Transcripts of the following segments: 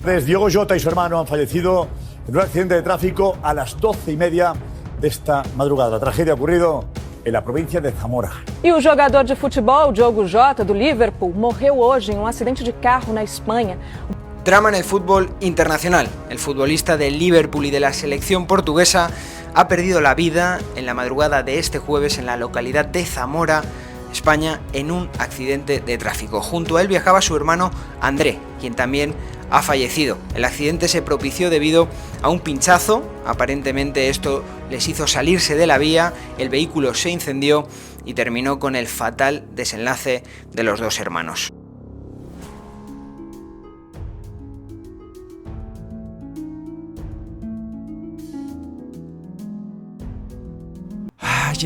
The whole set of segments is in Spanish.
tardes. Diogo Jota y su hermano han fallecido en un accidente de tráfico a las 12:30 de esta madrugada. La tragedia ha ocurrido en la provincia de Zamora. E o jogador de futebol, Diogo Jota, do Liverpool, morreu hoje em acidente de carro na Espanha. Drama en el fútbol internacional. El futbolista del Liverpool y de la selección portuguesa ha perdido la vida en la madrugada de este jueves en la localidad de Zamora, España, en un accidente de tráfico. Junto a él viajaba su hermano André, quien también ha fallecido. El accidente se propició debido a un pinchazo. Aparentemente esto les hizo salirse de la vía, el vehículo se incendió y terminó con el fatal desenlace de los dos hermanos.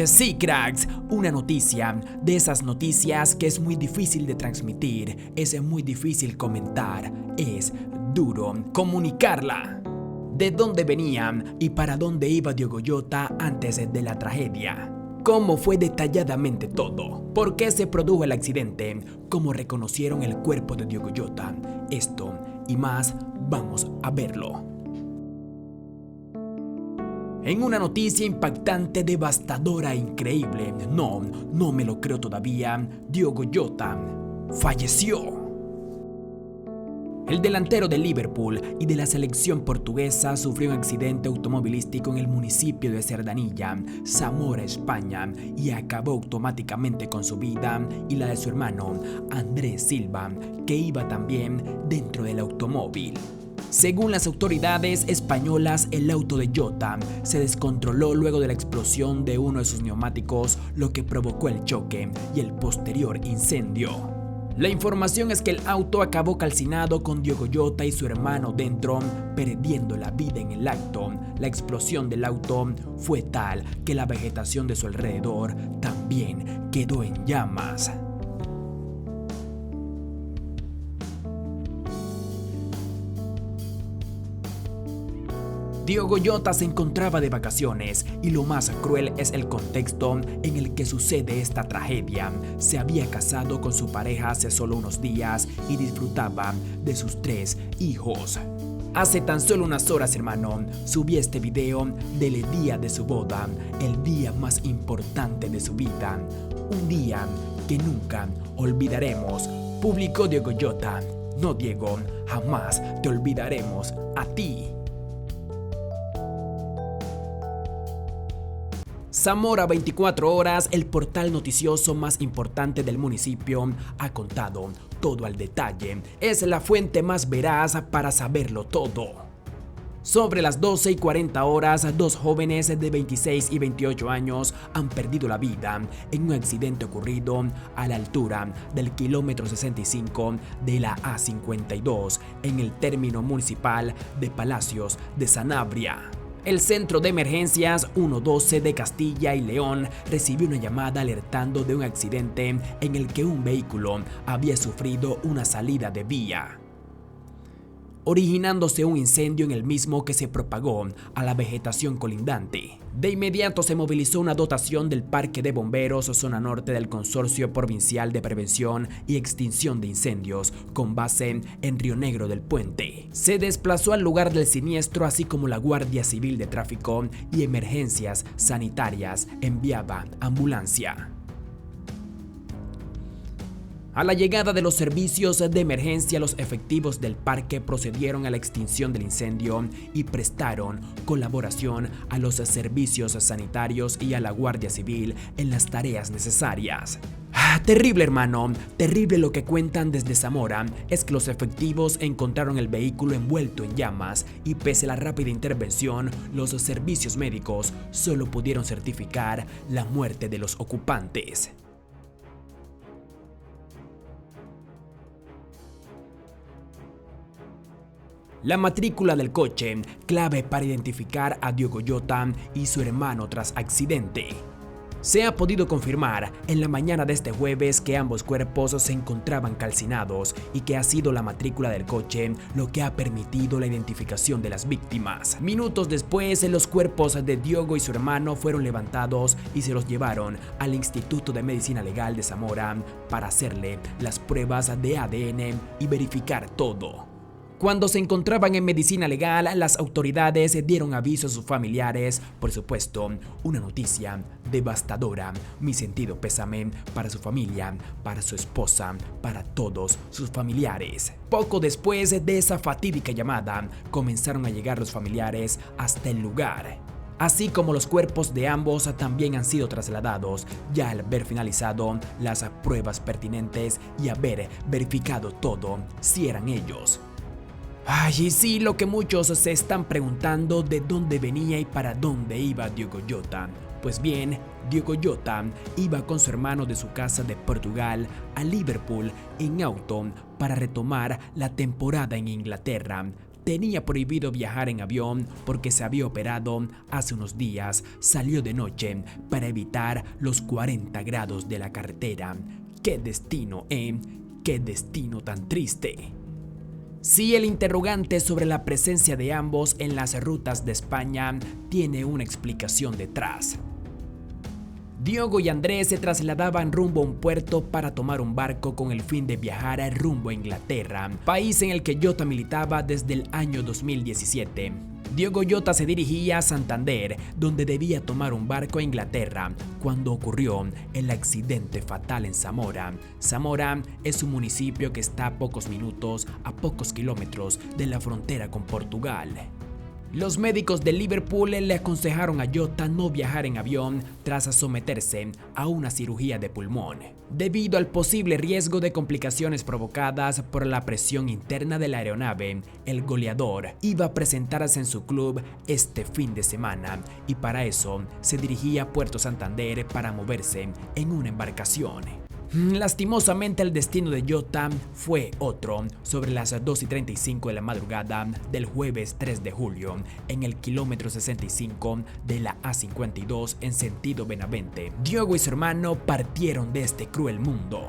Sí, cracks, una noticia, de esas noticias que es muy difícil de transmitir, es muy difícil comentar, es duro comunicarla. ¿De dónde venían y para dónde iba Diogo Jota antes de la tragedia? ¿Cómo fue detalladamente todo? ¿Por qué se produjo el accidente? ¿Cómo reconocieron el cuerpo de Diogo Jota? Esto y más, vamos a verlo. En una noticia impactante, devastadora e increíble, no me lo creo todavía, Diogo Jota falleció. El delantero de Liverpool y de la selección portuguesa sufrió un accidente automovilístico en el municipio de Cerdanilla, Zamora, España, y acabó automáticamente con su vida y la de su hermano, Andrés Silva, que iba también dentro del automóvil. Según las autoridades españolas, el auto de Jota se descontroló luego de la explosión de uno de sus neumáticos, lo que provocó el choque y el posterior incendio. La información es que el auto acabó calcinado con Diogo Jota y su hermano dentro, perdiendo la vida en el acto. La explosión del auto fue tal que la vegetación de su alrededor también quedó en llamas. Diogo Jota se encontraba de vacaciones y lo más cruel es el contexto en el que sucede esta tragedia. Se había casado con su pareja hace solo unos días y disfrutaba de sus 3 hijos. Hace tan solo unas horas, hermano, subí este video del día de su boda, el día más importante de su vida, un día que nunca olvidaremos, publicó Diogo Jota. No, Diego, jamás te olvidaremos a ti. Zamora 24 horas, el portal noticioso más importante del municipio, ha contado todo al detalle. Es la fuente más veraz para saberlo todo. Sobre las 12:40 horas, 2 jóvenes de 26 y 28 años han perdido la vida en un accidente ocurrido a la altura del kilómetro 65 de la A52 en el término municipal de Palacios de Sanabria. El Centro de Emergencias 112 de Castilla y León recibió una llamada alertando de un accidente en el que un vehículo había sufrido una salida de vía, originándose un incendio en el mismo que se propagó a la vegetación colindante. De inmediato se movilizó una dotación del Parque de Bomberos Zona Norte del Consorcio Provincial de Prevención y Extinción de Incendios, con base en Río Negro del Puente. Se desplazó al lugar del siniestro, así como la Guardia Civil de Tráfico y Emergencias Sanitarias enviaba ambulancia. A la llegada de los servicios de emergencia, los efectivos del parque procedieron a la extinción del incendio y prestaron colaboración a los servicios sanitarios y a la Guardia Civil en las tareas necesarias. Terrible, hermano, terrible. Lo que cuentan desde Zamora es que los efectivos encontraron el vehículo envuelto en llamas y pese a la rápida intervención, los servicios médicos solo pudieron certificar la muerte de los ocupantes. La matrícula del coche, clave para identificar a Diogo Jota y su hermano tras accidente. Se ha podido confirmar en la mañana de este jueves que ambos cuerpos se encontraban calcinados y que ha sido la matrícula del coche lo que ha permitido la identificación de las víctimas. Minutos después, los cuerpos de Diogo y su hermano fueron levantados y se los llevaron al Instituto de Medicina Legal de Zamora para hacerle las pruebas de ADN y verificar todo. Cuando se encontraban en medicina legal, las autoridades dieron aviso a sus familiares. Por supuesto, una noticia devastadora. Mi sentido pésame para su familia, para su esposa, para todos sus familiares. Poco después de esa fatídica llamada, comenzaron a llegar los familiares hasta el lugar. Así como los cuerpos de ambos también han sido trasladados, ya al haber finalizado las pruebas pertinentes y haber verificado todo, si eran ellos. Ay, y sí, lo que muchos se están preguntando, de dónde venía y para dónde iba Diogo Jota. Pues bien, Diogo Jota iba con su hermano de su casa de Portugal a Liverpool en auto para retomar la temporada en Inglaterra. Tenía prohibido viajar en avión porque se había operado hace unos días. Salió de noche para evitar los 40 grados de la carretera. ¡Qué destino, ¡Qué destino tan triste! Sí, el interrogante sobre la presencia de ambos en las rutas de España tiene una explicación detrás. Diogo y Andrés se trasladaban rumbo a un puerto para tomar un barco con el fin de viajar rumbo a Inglaterra, país en el que Jota militaba desde el año 2017. Diogo Jota se dirigía a Santander, donde debía tomar un barco a Inglaterra, cuando ocurrió el accidente fatal en Zamora. Zamora es un municipio que está a pocos minutos, a pocos kilómetros de la frontera con Portugal. Los médicos de Liverpool le aconsejaron a Jota no viajar en avión tras someterse a una cirugía de pulmón, debido al posible riesgo de complicaciones provocadas por la presión interna de la aeronave. El goleador iba a presentarse en su club este fin de semana y para eso se dirigía a Puerto Santander para moverse en una embarcación. Lastimosamente el destino de Jota fue otro. Sobre las 2:35 de la madrugada del jueves 3 de julio, en el kilómetro 65 de la A52 en sentido Benavente, Diogo y su hermano partieron de este cruel mundo.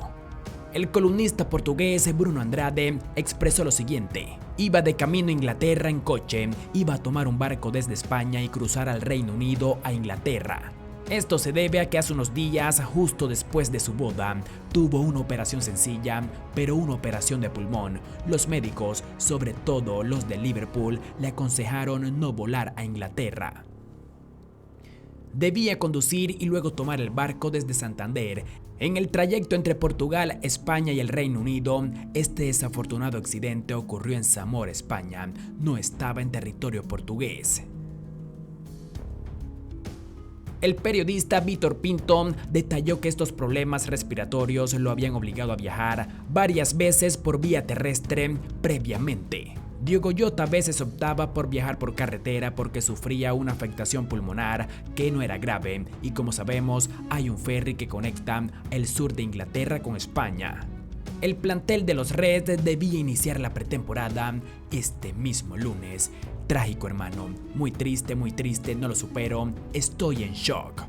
El columnista portugués Bruno Andrade expresó lo siguiente: iba de camino a Inglaterra en coche, iba a tomar un barco desde España y cruzar al Reino Unido a Inglaterra. Esto se debe a que hace unos días, justo después de su boda, tuvo una operación sencilla, pero una operación de pulmón. Los médicos, sobre todo los de Liverpool, le aconsejaron no volar a Inglaterra. Debía conducir y luego tomar el barco desde Santander. En el trayecto entre Portugal, España y el Reino Unido, este desafortunado accidente ocurrió en Zamora, España. No estaba en territorio portugués. El periodista Víctor Pinto detalló que estos problemas respiratorios lo habían obligado a viajar varias veces por vía terrestre previamente. Diogo Jota a veces optaba por viajar por carretera porque sufría una afectación pulmonar que no era grave, y como sabemos hay un ferry que conecta el sur de Inglaterra con España. El plantel de los Reds debía iniciar la pretemporada este mismo lunes. Trágico, hermano, muy triste, no lo supero, estoy en shock.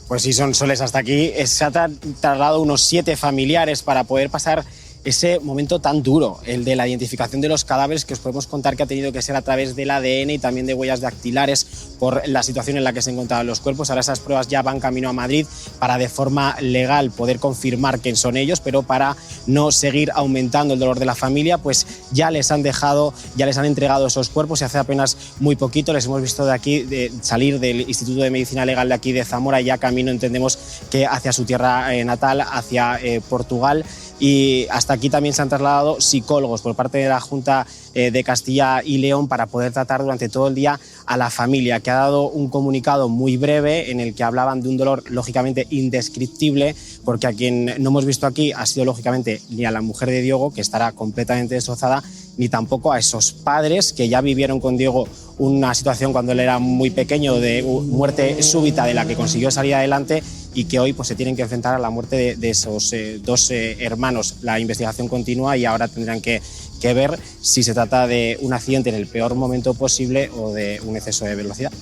Pues sí, son soles hasta aquí. Se ha tardado unos 7 familiares para poder pasar ese momento tan duro, el de la identificación de los cadáveres, que os podemos contar que ha tenido que ser a través del ADN y también de huellas dactilares por la situación en la que se encontraban los cuerpos. Ahora esas pruebas ya van camino a Madrid para de forma legal poder confirmar quién son ellos, pero para no seguir aumentando el dolor de la familia, pues ya les han entregado esos cuerpos y hace apenas muy poquito les hemos visto de aquí salir del Instituto de Medicina Legal de aquí de Zamora, y ya camino, entendemos que hacia su tierra natal, hacia Portugal. Y hasta aquí también se han trasladado psicólogos por parte de la Junta de Castilla y León para poder tratar durante todo el día a la familia, que ha dado un comunicado muy breve en el que hablaban de un dolor lógicamente indescriptible, porque a quien no hemos visto aquí ha sido lógicamente ni a la mujer de Diogo, que estará completamente destrozada, ni tampoco a esos padres que ya vivieron con Diogo una situación cuando él era muy pequeño de muerte súbita de la que consiguió salir adelante, y que hoy pues se tienen que enfrentar a la muerte de esos dos hermanos. La investigación continúa y ahora tendrán que ver si se trata de un accidente en el peor momento posible o de un exceso de velocidad.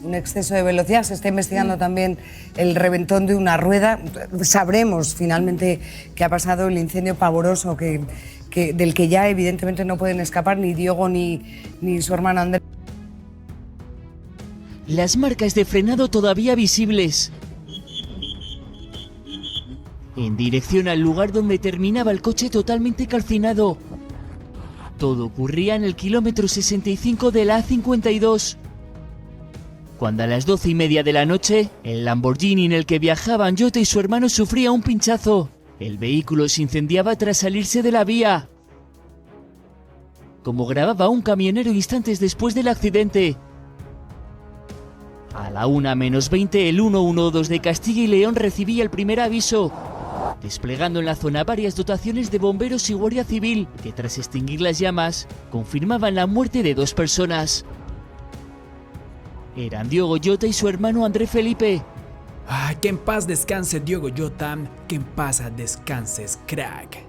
Un exceso de velocidad. Se está investigando también el reventón de una rueda. Sabremos finalmente qué ha pasado, el incendio pavoroso del que ya evidentemente no pueden escapar ni Diogo ni su hermano Andrés. Las marcas de frenado todavía visibles. En dirección al lugar donde terminaba el coche totalmente calcinado. Todo ocurría en el kilómetro 65 de la A52. Cuando a las 12:30 de la noche, el Lamborghini en el que viajaban Jota y su hermano sufría un pinchazo. El vehículo se incendiaba tras salirse de la vía. Como grababa un camionero instantes después del accidente. A la 1:20 el 112 de Castilla y León recibía el primer aviso, desplegando en la zona varias dotaciones de bomberos y guardia civil, que tras extinguir las llamas, confirmaban la muerte de 2 personas. Eran Diogo Jota y su hermano André Felipe. Que en paz descanse Diogo Jota, que en paz descanses, crack.